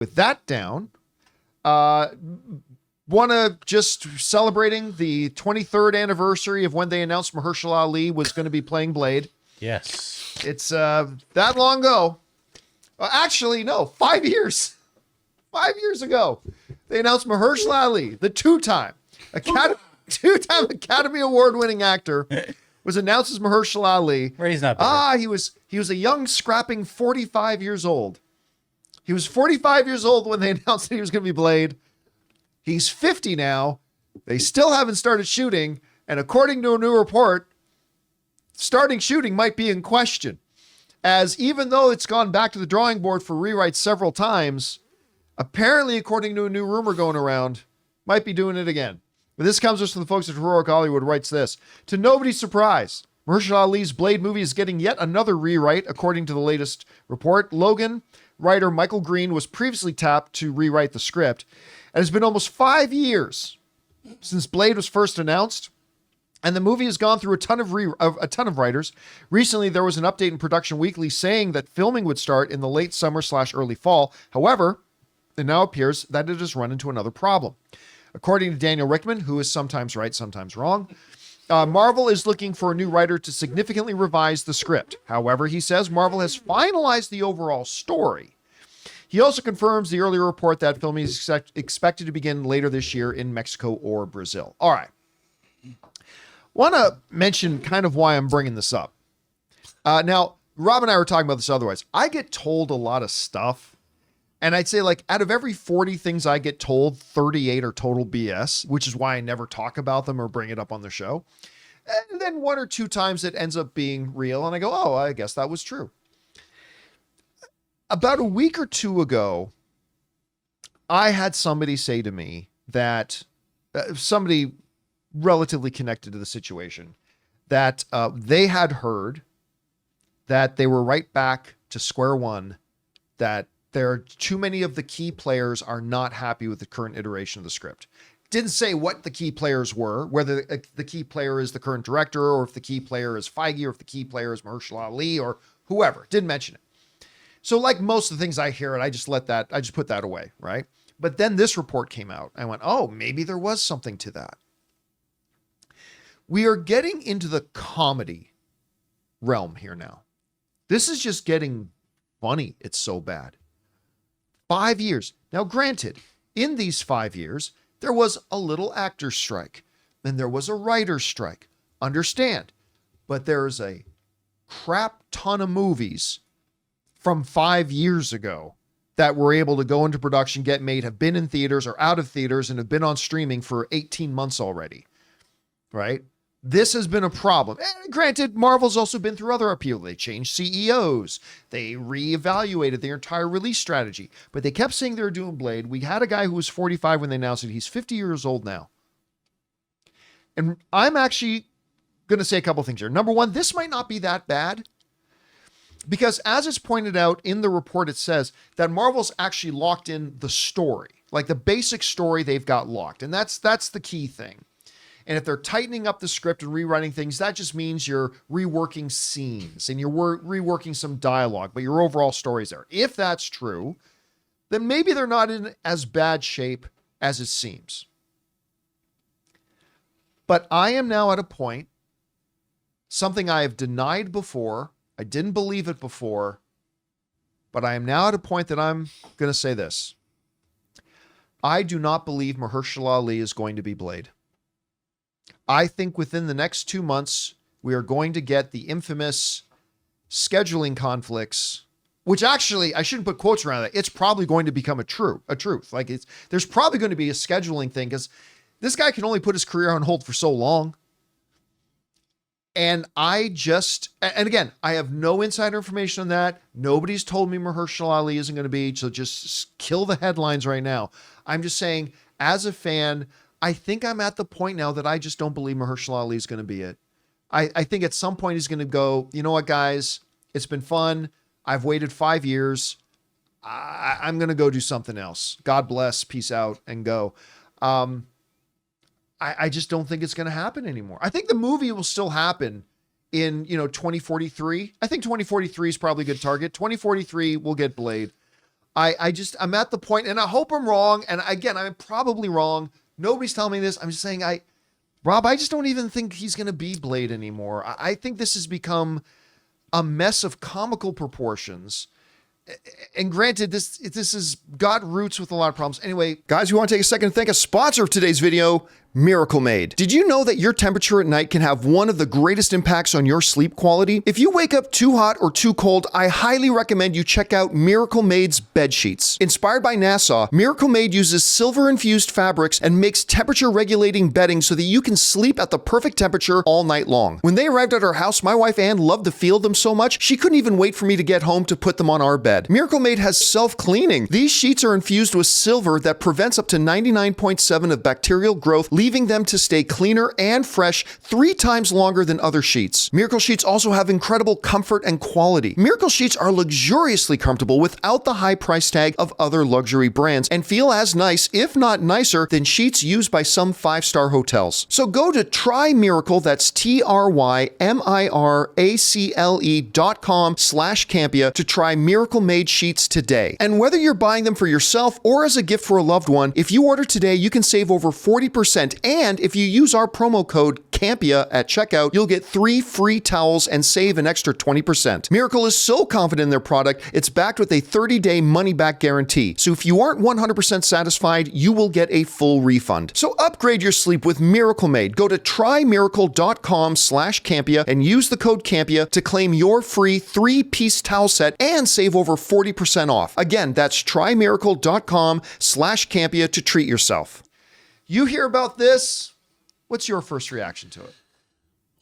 with that down, want to just celebrating the 23rd anniversary of when they announced Mahershala Ali was going to be playing Blade. Yes. It's that long ago. Actually, no, 5 years. 5 years ago, they announced Mahershala Ali, the two-time Academy Award-winning actor, was announced as Mahershala Ali. Where he's not better. He was a young, scrapping 45 years old. He was 45 years old when they announced that he was going to be Blade. He's 50 now. They still haven't started shooting, and according to a new report, starting shooting might be in question, as even though it's gone back to the drawing board for rewrites several times, apparently, according to a new rumor going around, might be doing it again. But this comes from the folks at Heroic Hollywood, writes this. To nobody's surprise, Mahershala Ali's Blade movie is getting yet another rewrite, according to the latest report. Logan writer Michael Green was previously tapped to rewrite the script. And it's been almost 5 years since Blade was first announced, and the movie has gone through a ton of writers. Recently, there was an update in Production Weekly saying that filming would start in the late summer / early fall. However, it now appears that it has run into another problem. According to Daniel Rickman, who is sometimes right, sometimes wrong, Marvel is looking for a new writer to significantly revise the script. However, he says Marvel has finalized the overall story. He also confirms the earlier report that filming is expected to begin later this year in Mexico or Brazil. All right. Want to mention kind of why I'm bringing this up. Now, Rob and I were talking about this otherwise. I get told a lot of stuff, and I'd say like out of every 40 things I get told, 38 are total BS, which is why I never talk about them or bring it up on the show. And then 1 or 2 times it ends up being real, and I go, oh, I guess that was true. About a week or 2 ago, I had somebody say to me that somebody relatively connected to the situation, that they had heard that they were right back to square one, that there are too many of the key players are not happy with the current iteration of the script. Didn't say what the key players were, whether the key player is the current director, or if the key player is Feige, or if the key player is Mahershala Ali, or whoever. Didn't mention it. So like most of the things I hear, I just put that away, right? But then this report came out. I went, oh, maybe there was something to that. We are getting into the comedy realm here now. This is just getting funny. It's so bad. 5 years. Now, granted, in these 5 years, there was a little actor strike, and there was a writer's strike. Understand. But there's a crap ton of movies from 5 years ago that were able to go into production, get made, have been in theaters or out of theaters, and have been on streaming for 18 months already. Right? This has been a problem. And granted, Marvel's also been through other upheaval. They changed CEOs. They reevaluated their entire release strategy. But they kept saying they were doing Blade. We had a guy who was 45 when they announced it. He's 50 years old now. And I'm actually going to say a couple things here. Number one, this might not be that bad. Because as it's pointed out in the report, it says that Marvel's actually locked in the story. Like the basic story they've got locked. And that's the key thing. And if they're tightening up the script and rewriting things, that just means you're reworking scenes and you're reworking some dialogue, but your overall story's there. If that's true, then maybe they're not in as bad shape as it seems. But I am now at a point, something I have denied before. I didn't believe it before, but I am now at a point that I'm going to say this. I do not believe Mahershala Ali is going to be Blade. I think within the next 2 months, we are going to get the infamous scheduling conflicts, which actually, I shouldn't put quotes around it. It's probably going to become a truth. Like there's probably going to be a scheduling thing because this guy can only put his career on hold for so long. And again, I have no insider information on that. Nobody's told me Mahershala Ali isn't going to be, so just kill the headlines right now. I'm just saying, as a fan, I think I'm at the point now that I just don't believe Mahershala Ali is going to be it. I think at some point he's going to go, you know what, guys, it's been fun. I've waited 5 years. I'm going to go do something else. God bless, peace out, and go. I just don't think it's going to happen anymore. I think the movie will still happen in, 2043. I think 2043 is probably a good target. 2043 we'll get Blade. I'm at the point, and I hope I'm wrong. And again, I'm probably wrong. Nobody's telling me this. I'm just saying, Rob, I just don't even think he's going to be Blade anymore. I think this has become a mess of comical proportions. And granted, this has got roots with a lot of problems. Anyway, guys, we want to take a second to thank a sponsor of today's video, Miracle Made. Did you know that your temperature at night can have one of the greatest impacts on your sleep quality? If you wake up too hot or too cold, I highly recommend you check out Miracle Made's bed sheets. Inspired by NASA, Miracle Made uses silver-infused fabrics and makes temperature-regulating bedding so that you can sleep at the perfect temperature all night long. When they arrived at our house, my wife Ann loved the feel of them so much, she couldn't even wait for me to get home to put them on our bed. Miracle Made has self-cleaning. These sheets are infused with silver that prevents up to 99.7% of bacterial growth, leaving them to stay cleaner and fresh 3 times longer than other sheets. Miracle Sheets also have incredible comfort and quality. Miracle Sheets are luxuriously comfortable without the high price tag of other luxury brands and feel as nice, if not nicer, than sheets used by some 5-star hotels. So go to TryMiracle, that's TryMiracle.com/Campea to try Miracle Made sheets today. And whether you're buying them for yourself or as a gift for a loved one, if you order today, you can save over 40%. And if you use our promo code Campea at checkout, you'll get 3 free towels and save an extra 20%. Miracle is so confident in their product, it's backed with a 30-day money-back guarantee. So if you aren't 100% satisfied, you will get a full refund. So upgrade your sleep with Miracle Made. Go to TryMiracle.com/Campea and use the code Campea to claim your free 3-piece towel set and save over 40% off. Again, that's TryMiracle.com/Campea to treat yourself. You hear about this, what's your first reaction to it?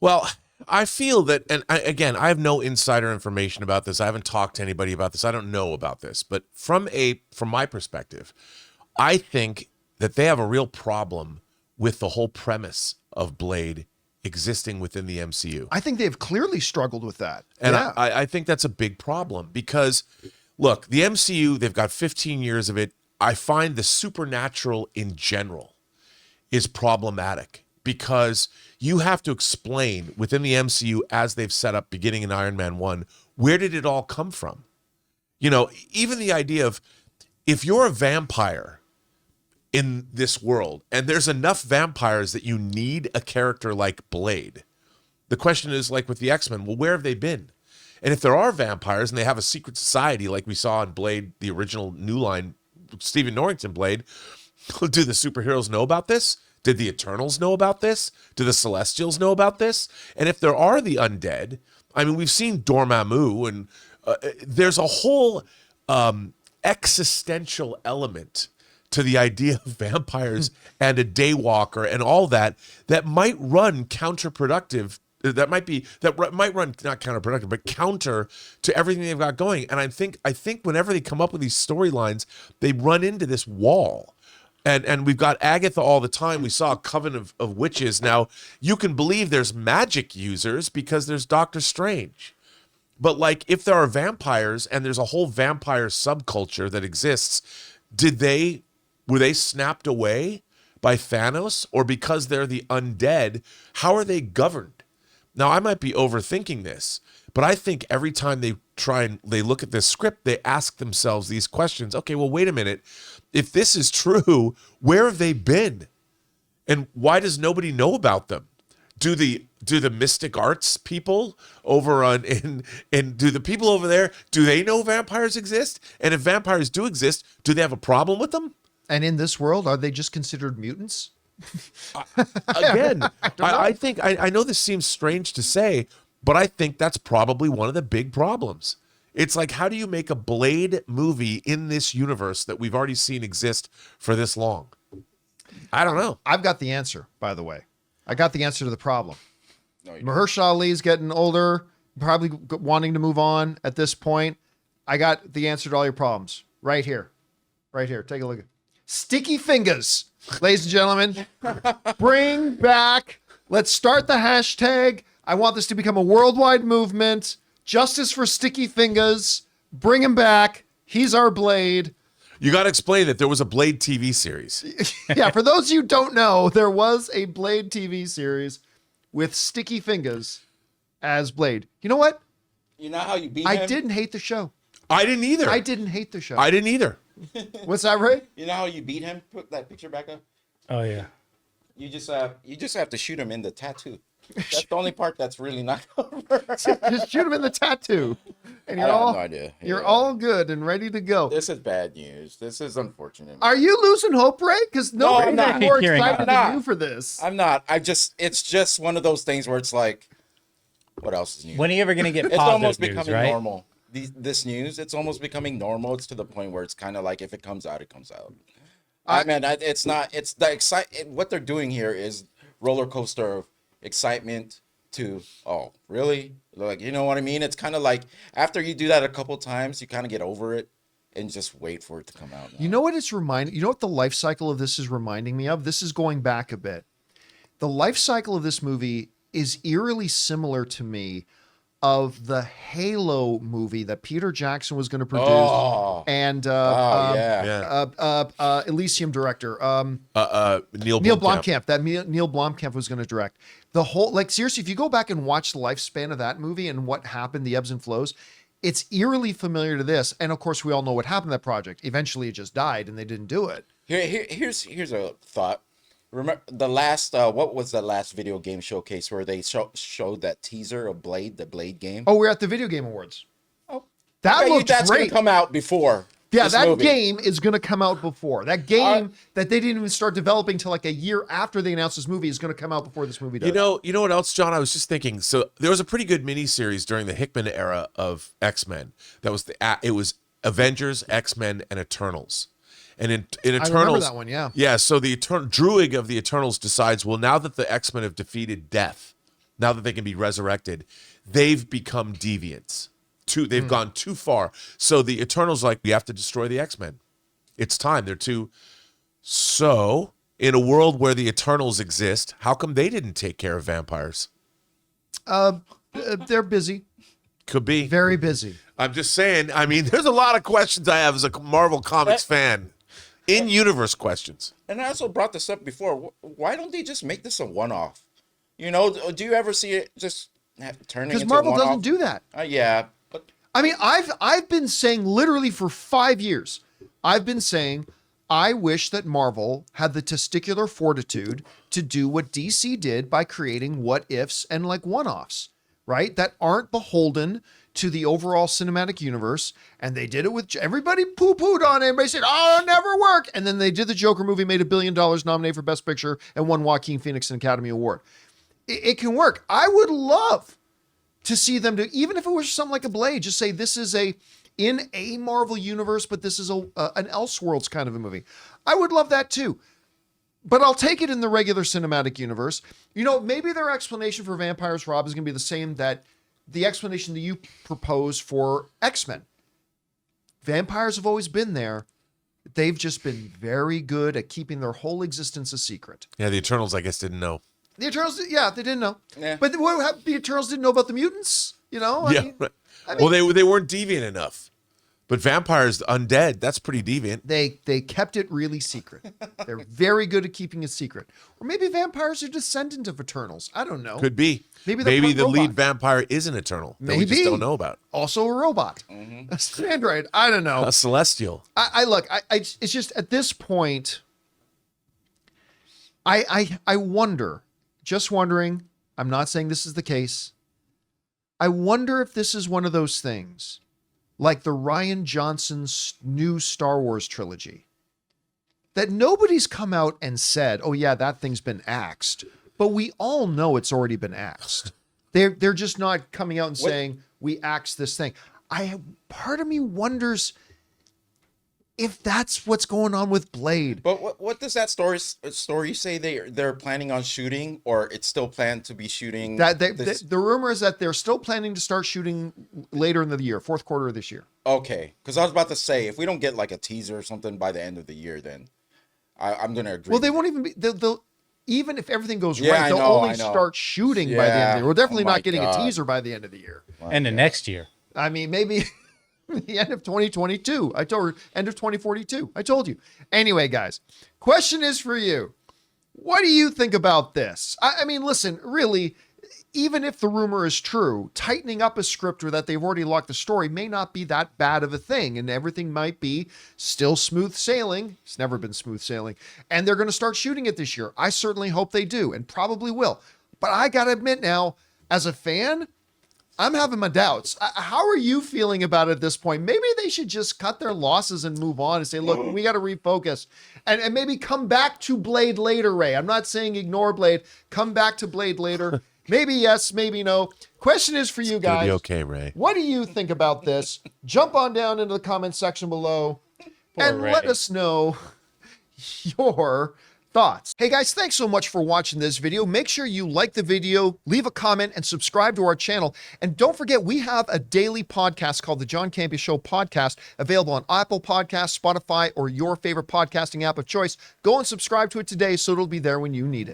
Well, I feel that, and I have no insider information about this. I haven't talked to anybody about this. I don't know about this. But from my perspective, I think that they have a real problem with the whole premise of Blade existing within the MCU. I think they've clearly struggled with that. And yeah. I think that's a big problem because, look, the MCU, they've got 15 years of it. I find the supernatural in general is problematic because you have to explain within the MCU as they've set up beginning in Iron Man 1, where did it all come from? You know, even the idea of if you're a vampire in this world and there's enough vampires that you need a character like Blade, the question is like with the X-Men, well, where have they been? And if there are vampires and they have a secret society like we saw in Blade, the original New Line, Stephen Norrington Blade, do the superheroes know about this? Did the Eternals know about this? Do the Celestials know about this? And if there are the undead, I mean, we've seen Dormammu, and there's a whole existential element to the idea of vampires and a daywalker and all that might run counterproductive. That might run not counterproductive, but counter to everything they've got going. And I think whenever they come up with these storylines, they run into this wall. And we've got Agatha all the time. We saw a coven of witches. Now, you can believe there's magic users because there's Doctor Strange. But like if there are vampires and there's a whole vampire subculture that exists, were they snapped away by Thanos? Or because they're the undead, how are they governed? Now, I might be overthinking this, but I think every time they look at this script, they ask themselves these questions. Okay, well, wait a minute. If this is true, where have they been? And why does nobody know about them? Do the mystic arts people over and do the people over there, do they know vampires exist? And if vampires do exist, do they have a problem with them? And in this world, are they just considered mutants? Again, I think I know this seems strange to say, but I think that's probably one of the big problems. It's like, how do you make a Blade movie in this universe that we've already seen exist for this long? I don't know. I've got the answer, by the way. I got the answer to the problem. No, Mahershala Ali is getting older, probably wanting to move on at this point. I got the answer to all your problems right here. Right here. Take a look. Sticky fingers, ladies and gentlemen. Bring back. Let's start the hashtag. I want this to become a worldwide movement. Justice for Sticky Fingers. Bring him back. He's our Blade. You got to explain that there was a Blade TV series. Yeah, for those you don't know, there was a Blade TV series with Sticky Fingers as Blade. You know what? You know how you beat him? I didn't hate the show. I didn't either. I didn't hate the show. I didn't either. What's that, Ray? You know how you beat him? Put that picture back up. Oh yeah. You just have to shoot him in the tattoo. That's the only part that's really not over. Just shoot him in the tattoo, and I you're have all no idea. you're Yeah. all good and ready to go. This is bad news. This is unfortunate. Are you losing hope, Ray? Because nobody's I'm not. more Hearing excited that. than you for this. I'm not. It's just one of those things where it's like, what else is new? When are you ever gonna get It's positive almost news, becoming right? normal. This news, it's almost becoming normal. It's to the point where it's kind of like if it comes out, it comes out. It's not. It's the what they're doing here is roller coaster of excitement to really, like, you know what I mean? It's kind of like after you do that a couple times, you kind of get over it and just wait for it to come out. You know what it's reminding? You know what the life cycle of this is reminding me of? This is going back a bit. The life cycle of this movie is eerily similar to me of the Halo movie that Peter Jackson was going to produce, and Elysium director Neil Neil Blomkamp. Blomkamp. That Neil Blomkamp was going to direct the whole. Like, seriously, if you go back and watch the lifespan of that movie and what happened, the ebbs and flows, it's eerily familiar to this. And of course, we all know what happened to that project. Eventually, it just died, and they didn't do it. Here's a thought. Remember the last what was the last video game showcase where they showed that teaser of Blade, the Blade game? Oh, we're at the Video Game Awards. Oh, that looked that's great. gonna come out before. Yeah, this that movie. game is going to come out before. That game that they didn't even start developing till like a year after they announced this movie is going to come out before this movie does. You know what else, John? I was just thinking. So there was a pretty good miniseries during the Hickman era of X-Men. That was it was Avengers, X-Men, and Eternals. And in Eternals, I remember that one, yeah. Yeah, so the Druig of the Eternals decides, well, now that the X-Men have defeated death, now that they can be resurrected, they've become deviants. They've gone too far. So the Eternals are like, we have to destroy the X-Men. It's time. They're too. So in a world where the Eternals exist, how come they didn't take care of vampires? They're busy, Could be. very busy. I'm just saying, I mean, there's a lot of questions I have as a Marvel Comics fan. In-universe questions. And I also brought this up before. Why don't they just make this a one-off? You know, do you ever see it just turning into Because Marvel a one-off? doesn't do that. Yeah, but I mean, I've been saying literally for 5 years, I've been saying I wish that Marvel had the testicular fortitude to do what DC did by creating what ifs and like one-offs, right? That aren't beholden to the overall cinematic universe. And they did it with everybody poo-pooed on it. Everybody said, oh, it'll never work. And then they did the Joker movie, made $1 billion, nominated for Best Picture, and won Joaquin Phoenix an Academy Award. It can work. I would love to see them do, even if it was something like a Blade, just say this is in a Marvel universe, but this is an Elseworlds kind of a movie. I would love that too. But I'll take it in the regular cinematic universe. You know, maybe their explanation for vampires, Rob, is going to be the same that the explanation that you propose for X-Men. Vampires have always been there. They've just been very good at keeping their whole existence a secret. Yeah, the Eternals, I guess, didn't know. The Eternals, yeah, they didn't know. Yeah. But the Eternals didn't know about the mutants, you know? I mean, Right. Well, they weren't deviant enough. But vampires, undead, that's pretty deviant. They kept it really secret. They're very good at keeping it secret. Or maybe vampires are descendant of Eternals. I don't know. Could be. Maybe the robot. lead vampire is an Eternal that we just don't know about. Also a robot. A android. I don't know. A celestial. I look, it's just at this point, I wonder, just wondering, I'm not saying this is the case. I wonder if this is one of those things, like the Rian Johnson's new Star Wars trilogy, that nobody's come out and said, oh yeah, that thing's been axed, but we all know it's already been axed. They're just not coming out and saying, we axed this thing. Part of me wonders if that's what's going on with Blade. But what does that story say they're planning on shooting, or it's still planned to be shooting? The rumor is that they're still planning to start shooting later in the year, fourth quarter of this year. Okay, because I was about to say, if we don't get like a teaser or something by the end of the year, then I'm going to agree. Well, they won't even be. They'll even if everything goes Yeah, right, they'll only I know. start shooting by the end of the Yeah. year. We're definitely Oh my not getting God. a teaser by the end of the year. And the next year. I mean, maybe the end of 2022. I told her end of 2042. I told you. Anyway, guys, question is for you. What do you think about this? I mean, listen, really, even if the rumor is true, tightening up a script or that they've already locked the story may not be that bad of a thing, and everything might be still smooth sailing. It's never been smooth sailing. And they're going to start shooting it this year. I certainly hope they do, and probably will. But I got to admit now, as a fan, I'm having my doubts. How are you feeling about it at this point? Maybe they should just cut their losses and move on and say, look, we got to refocus and maybe come back to Blade later, Ray. I'm not saying ignore Blade. Come back to Blade later. Maybe yes, maybe no. Question is for you guys. Be okay, Ray. What do you think about this? Jump on down into the comment section below and Ray. let us know your thoughts. Hey guys, thanks so much for watching this video. Make sure you like the video, leave a comment, and subscribe to our channel. And don't forget, we have a daily podcast called the John Campea Show podcast, available on Apple Podcasts, Spotify, or your favorite podcasting app of choice. Go and subscribe to it today so it'll be there when you need it.